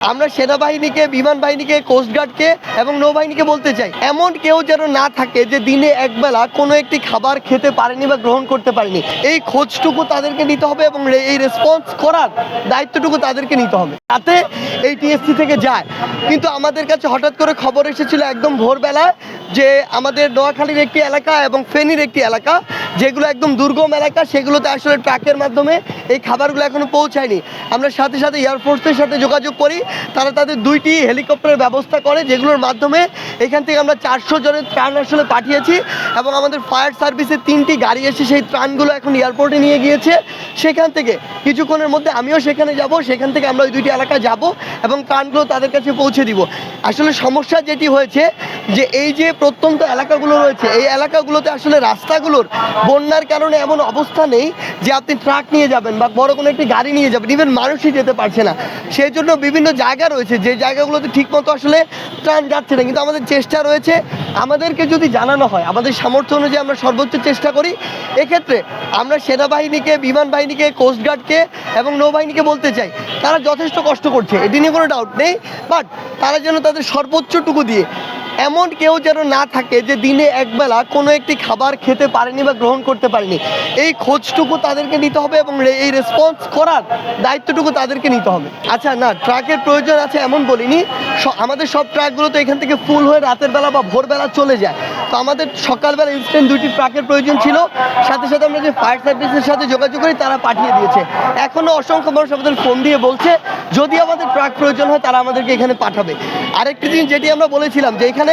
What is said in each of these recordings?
আমরা সেনাবাহিনীকে, বিমান বাহিনীকে, কোস্টগার্ডকে এবং নৌবাহিনীকে বলতে চাই, এমন কেউ যেন না থাকে যে দিনে একবেলা কোনো একটি খাবার খেতে পারেনি বা গ্রহণ করতে পারেনি। এই খোঁজটুকু তাদেরকে নিতে হবে এবং এই রেসপন্স করার দায়িত্বটুকু তাদেরকে নিতে হবে, তাতে এই টিএসসি থেকে যায়। কিন্তু আমাদের কাছে হঠাৎ করে খবর এসেছিল একদম ভোরবেলায় যে আমাদের নোয়াখালীর একটি এলাকা এবং ফেনীর একটি এলাকা, যেগুলো একদম দুর্গম এলাকা, সেগুলোতে আসলে ট্রাকের মাধ্যমে এই খাবারগুলো এখনো পৌঁছায়নি। আমরা সাথে সাথে এয়ারফোর্সের সাথে যোগাযোগ করি, তারা তাদের 2টি হেলিকপ্টারের ব্যবস্থা করে, যেগুলোর মাধ্যমে এখান থেকে আমরা 400 জনের ত্রাণ আসলে পাঠিয়েছি এবং আমাদের ফায়ার সার্ভিসের 3টি গাড়ি এসে সেই ত্রাণগুলো এখন এয়ারপোর্টে নিয়ে গিয়েছে। সেখান থেকে কিছুক্ষণের মধ্যে আমিও সেখানে যাব, সেখান থেকে আমরা ওই 2টি এলাকায় যাব এবং ত্রাণগুলো তাদের কাছে পৌঁছে দিব। আসলে সমস্যা যেটি হয়েছে যে এই যে প্রত্যন্ত এলাকাগুলো রয়েছে, এই এলাকাগুলোতে আসলে রাস্তাগুলোর বন্যার কারণে এমন অবস্থা নেই যে আপনি ট্রাক নিয়ে যাবেন বা বড় কোনো একটি গাড়ি নিয়ে যাবেন, ইভেন মানুষই যেতে পারছে না। সেই জন্য বিভিন্ন জায়গা রয়েছে যে জায়গাগুলোতে ঠিকমতো আসলে ত্রাণ যাচ্ছে না। কিন্তু আমাদের চেষ্টা রয়েছে, আমাদেরকে যদি জানানো হয়, আমাদের সামর্থ্য অনুযায়ী আমরা সর্বোচ্চ চেষ্টা করি। এক্ষেত্রে আমরা সেনাবাহিনীকে, বিমান বাহিনীকে, কোস্টগার্ডকে এবং নৌবাহিনীকে বলতে চাই, তারা যথেষ্ট কষ্ট করছে, এটি নিয়ে কোনো ডাউট নেই, বাট তারা যেন তাদের সর্বোচ্চটুকু দিয়ে, এমন কেউ যেন না থাকে যে দিনে একবেলা কোনো একটি খাবার খেতে পারেনি বা গ্রহণ করতে পারেনি। এই খোঁজটুকু তাদেরকে নিতে হবে এবং এই রেসপন্স করার দায়িত্বটুকু তাদেরকে নিতে হবে। আচ্ছা, না ট্রাকের প্রয়োজন আছে এমন বলিনি, আমাদের সব ট্রাকগুলো তো এখান থেকে ফুল হয়ে রাতের বেলা বা ভোরবেলা চলে যায়। তো আমাদের সকালবেলা ইনস্ট্যান্ট 2টি ট্রাকের প্রয়োজন ছিল, সাথে সাথে আমরা যে ফায়ার সার্ভিসের সাথে যোগাযোগ করি তারা পাঠিয়ে দিয়েছে। এখনও অসংখ্য মানুষ আমাদের ফোন দিয়ে বলছে যদি আমাদের ট্রাক প্রয়োজন হয় তারা আমাদেরকে এখানে পাঠাবে। আরেকটি জিনিস যেটি আমরা বলেছিলাম যে এখানে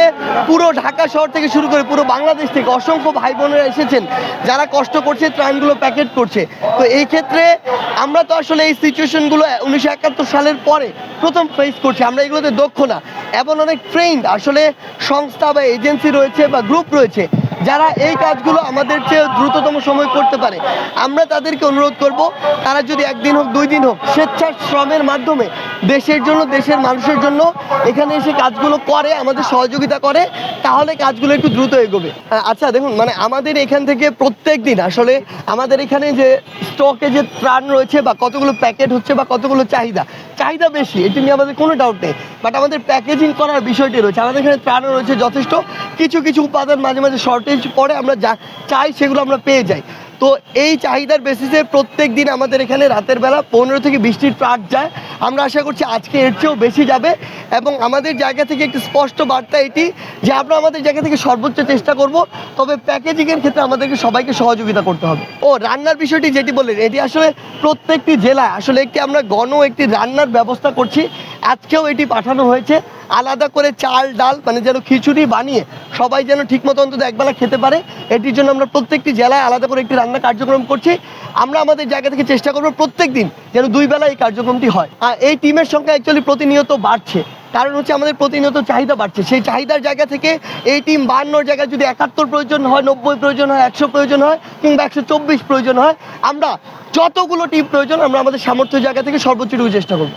পুরো ঢাকা শহর থেকে শুরু করে পুরো বাংলাদেশ থেকে অসংখ্য ভাই বোনেরা এসেছেন যারা কষ্ট করছে, ত্রাণগুলো প্যাকেট করছে। তো এই ক্ষেত্রে আমরা তো আসলে এই সিচুয়েশনগুলো 1971 সালের পরে প্রথম ফেস করছি, আমরা এগুলোতে দক্ষ না। এমন অনেক ট্রেন্ড আসলে সংস্থা বা এজেন্সি রয়েছে বা গ্রুপ রয়েছে যারা এই কাজগুলো আমাদের চেয়ে দ্রুততম সময় করতে পারে। আমরা তাদেরকে অনুরোধ করব, তারা যদি 1 দিন হোক 2 দিন হোক স্বেচ্ছাশ্রমের মাধ্যমে দেশের জন্য, দেশের মানুষের জন্য এখানে এসে কাজগুলো করে, আমাদের সহযোগিতা করে, তাহলে কাজগুলো একটু দ্রুত এগোবে। আচ্ছা দেখুন, মানে আমাদের এখান থেকে প্রত্যেক দিন আসলে আমাদের এখানে যে স্টকে যে ত্রাণ রয়েছে বা কতগুলো প্যাকেট হচ্ছে বা কতগুলো চাহিদা বেশি, এটি নিয়ে আমাদের কোনো ডাউট নেই, বাট আমাদের প্যাকেজিং করার বিষয়টি রয়েছে। আমাদের এখানে ত্রাণও রয়েছে যথেষ্ট, কিছু কিছু উপাদান মাঝে মাঝে শর্টেজ পড়ে, আমরা যা চাই সেগুলো আমরা পেয়ে যাই। তো এই চাহিদার বেসিসে প্রত্যেক দিন আমাদের এখানে রাতের বেলা 15 থেকে 20টি ট্রাক যায়। আমরা আশা করছি আজকে এর চেয়েও বেশি যাবে এবং আমাদের জায়গা থেকে একটি স্পষ্ট বার্তা এটি যে আমরা আমাদের জায়গা থেকে সর্বোচ্চ চেষ্টা করব, তবে প্যাকেজিংয়ের ক্ষেত্রে আমাদেরকে সবাইকে সহযোগিতা করতে হবে। ও রান্নার বিষয়টি যেটি বললেন, এটি আসলে প্রত্যেকটি জেলায় আসলে আমরা একটি রান্নার ব্যবস্থা করছি। আজকেও এটি পাঠানো হয়েছে, আলাদা করে চাল ডাল মানে যেন খিচুড়ি বানিয়ে সবাই যেন ঠিকমতো অন্তত একবেলা খেতে পারে, এটির জন্য আমরা প্রত্যেকটি জেলায় আলাদা করে একটি রান্না কার্যক্রম করছি। আমরা আমাদের জায়গা থেকে চেষ্টা করবো প্রত্যেক দিন যেন 2 বেলা এই কার্যক্রমটি হয়। আর এই টিমের সংখ্যা অ্যাকচুয়ালি প্রতিনিয়ত বাড়ছে, কারণ হচ্ছে আমাদের প্রতিনিয়ত চাহিদা বাড়ছে। সেই চাহিদার জায়গা থেকে এই টিম 52 জায়গায় যদি 71 প্রয়োজন হয়, 90 প্রয়োজন হয়, 100 প্রয়োজন হয় কিংবা 124 প্রয়োজন হয়, আমরা যতগুলো টিম প্রয়োজন আমরা আমাদের সামর্থ্য জায়গা থেকে সর্বোচ্চটুকু চেষ্টা করব।